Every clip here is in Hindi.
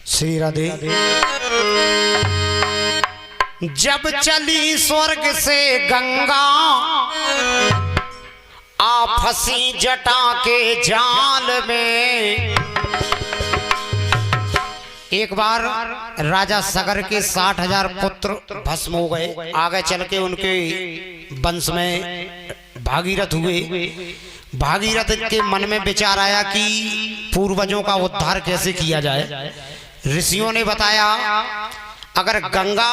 श्री राधे। जब चली स्वर्ग से गंगा आ फंसी जटा के जाल में। एक बार राजा सगर के 60,000 पुत्र भस्म हो गए। आगे चल के उनके वंश में भागीरथ हुए। भागीरथ के मन में विचार आया कि पूर्वजों का उद्धार कैसे किया जाए। ऋषियों ने बताया अगर गंगा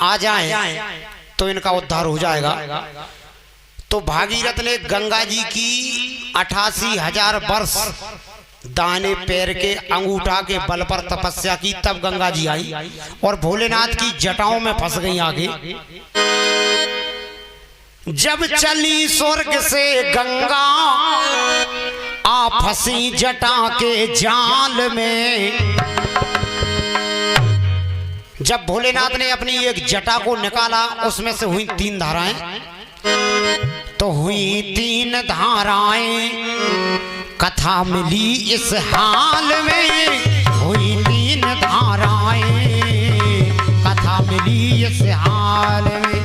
आ जाए तो इनका उद्धार हो जाएगा। तो भागीरथ ने गंगा जी की 88,000 वर्ष दाहिने पैर के अंगूठा के बल पर तपस्या की, तब गंगा जी आई और भोलेनाथ की जटाओं में फंस गई आगे। जब चली स्वर्ग से गंगा आ फंसी जटा के जाल में। जब भोलेनाथ ने अपनी एक जटा को निकाला उसमें से हुई 3 धाराएं। तो हुई 3 धाराएं, कथा मिली इस हाल में। हुई 3 धाराएं, कथा मिली इस हाल में।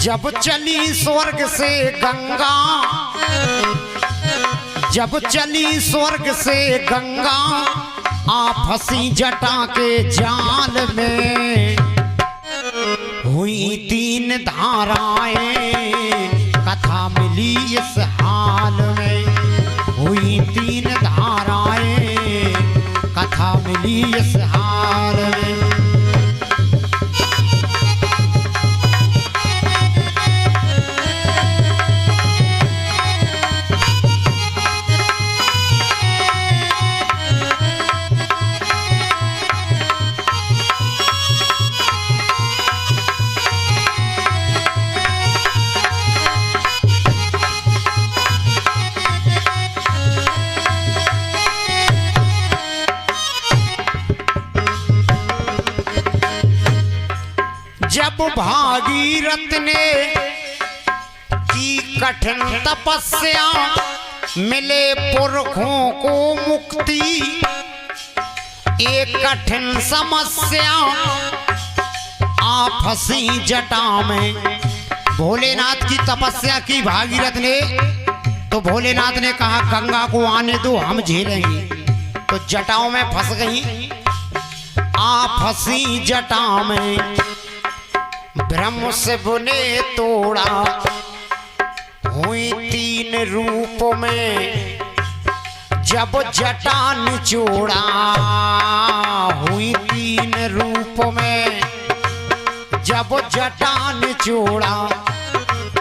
जब चली स्वर्ग से गंगा, जब चली स्वर्ग से गंगा आ फंसी जटा के जाल में। हुई 3 धाराएं, कथा मिली इस हाल में। हुई 3 धाराएं, कथा मिली इस हाल में। जब भागीरथ ने की कठिन तपस्या, मिले पुरखों को मुक्ति। एक कठिन समस्या आ फंसी जटा में। भोलेनाथ की तपस्या की भागीरथ ने, तो भोलेनाथ ने कहा गंगा को आने दो, हम झेलेंगे। तो जटाओं में फंस गई। आ फंसी जटा में। ब्रह्म शिव ने तोड़ा, हुई 3 रूप में। जब जटा निचोड़ा, हुई 3 रूप में। जब जटा निचोड़ा,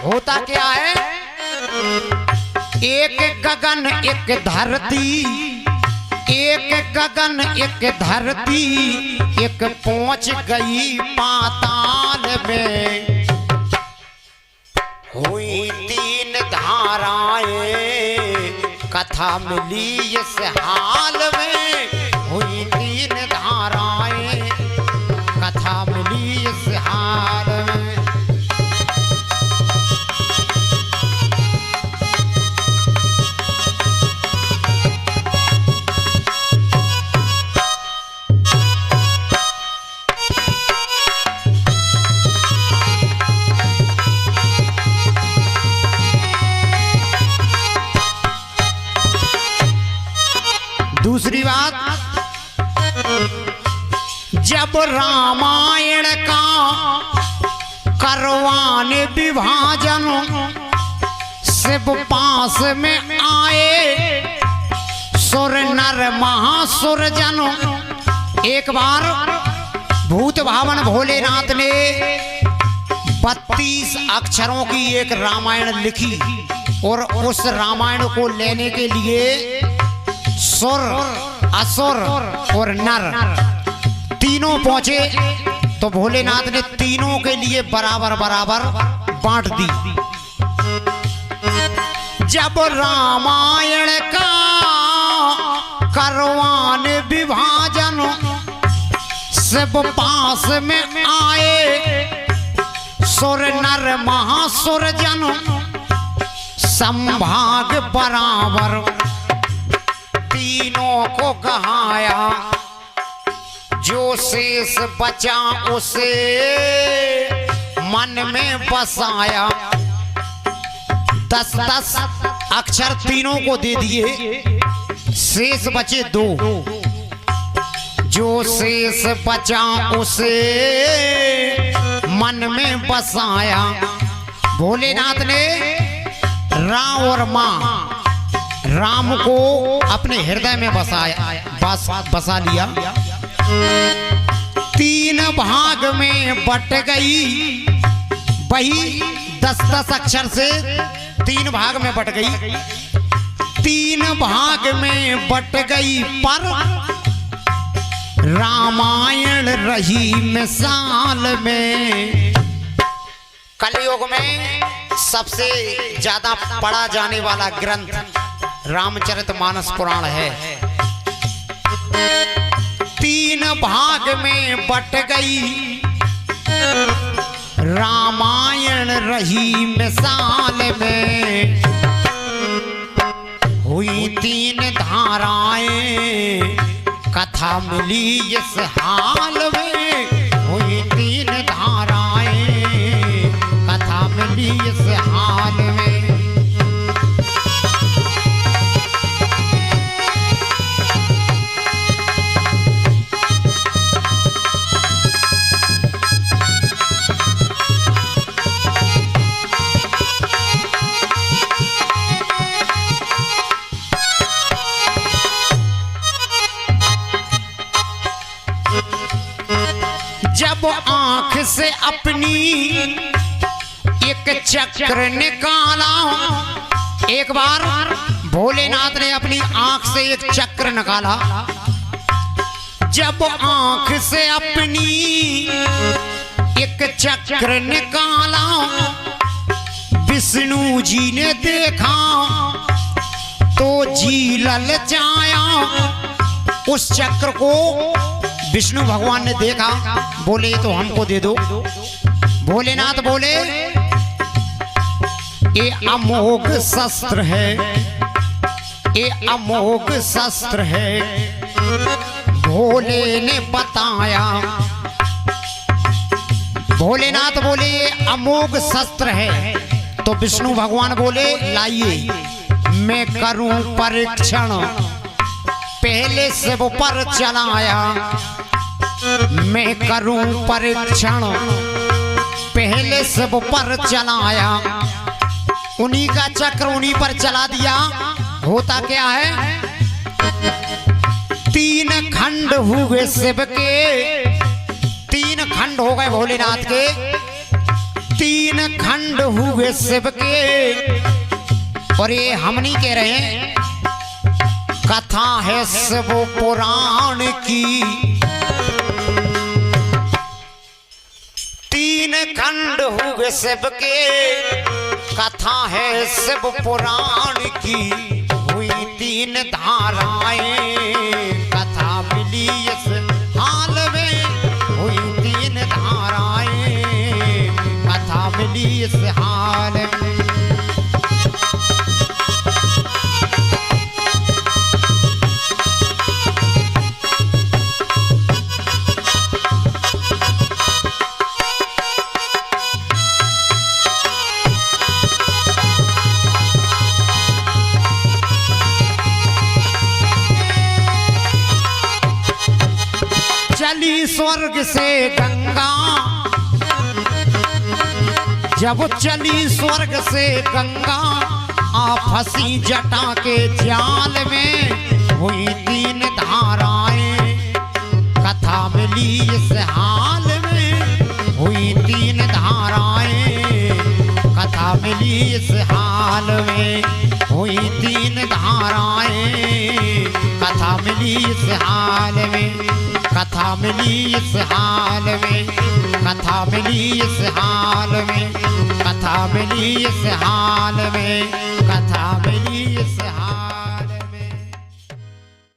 होता क्या है, एक गगन एक धरती। एक गगन एक धरती, एक पहुंच गई पाताल में। हुई 3 धाराएं, कथा मिली इस हाल में। हुई 3 धाराएं, कथा मिली इस हाल में। दूसरी बात, जब रामायण का करवाने विभाजन, शिव पास में आए सुर नर महासुर जन। एक बार भूत भावन भोलेनाथ ने 32 अक्षरों की एक रामायण लिखी और उस रामायण को लेने के लिए सुर, असुर और नर तीनों पहुंचे। तो भोलेनाथ ने तीनों के लिए बराबर बराबर बांट दी। जब रामायण का करवाने विभाजन, शिव पास में आए सुर नर महासुर जन संभाग बराबर तीनों को कहाया, जो शेष बचा उसे मन में बसाया। 10-10 अक्षर तीनों को दे दिए, शेष बचे 2। जो शेष बचा उसे मन में बसाया। भोलेनाथ ने राम और मां राम को अपने हृदय में बसा लिया। 3 भाग में बट गई, वही 10-10 अक्षर से 3 भाग में बट गई। 3 भाग में बट गई पर रामायण रही मिसाल में। कलयुग में सबसे ज्यादा पढ़ा जाने वाला ग्रंथ रामचरितमानस पुराण है। 3 भाग में बट गई, रामायण रही मिसाल में। हुई 3 धाराएं, कथा मिली इस हाल में। हुई 3 धाराएं, कथा मिली इस हाल में। जब आंख से अपनी एक चक्र निकाला, एक बार भोलेनाथ ने अपनी आंख से एक चक्र निकाला। जब आंख से अपनी एक चक्र निकाला, विष्णु जी ने देखा तो जी ललचाया। उस चक्र को विष्णु भगवान ने देखा, बोले तो हमको दे दो। भोलेनाथ बोले ये अमोघ शस्त्र है, ये अमोघ शस्त्र है। भोले ने बताया, भोलेनाथ बोले ये अमोघ शस्त्र है। तो विष्णु भगवान बोले लाइए मैं करूं परीक्षण। पहले से वो पर चलाया, मैं करूं परीक्षण। पहले से वो पर चलाया, उन्हीं का चक्र उन्हीं पर चला दिया। होता क्या है, 3 खंड हुए शिव के, 3 खंड हो गए भोलेनाथ के। 3 खंड हुए शिव के। और ये हम नहीं कह रहे हैं, कथा है शिव पुराण की। 3 खंड हुए शिव के, कथा है शिव पुराण की। हुई 3 धाराएं, कथा मिली इस हाल में। हुई 3 धाराएं, कथा मिली इस हाल में। चली स्वर्ग से गंगा, जब चली स्वर्ग से गंगा, आ फंसी जटा के जाल में। हुई 3 धाराएं, कथा मिली इस हाल में। हुई 3 धाराएं, कथा मिली इस हाल में। हुई 3 धाराएं, कथा मिली इस हाल में। कथा मिली इस हाल में। कथा मिली इस हाल में। कथा मिली इस हाल में। कथा मिली इस हाल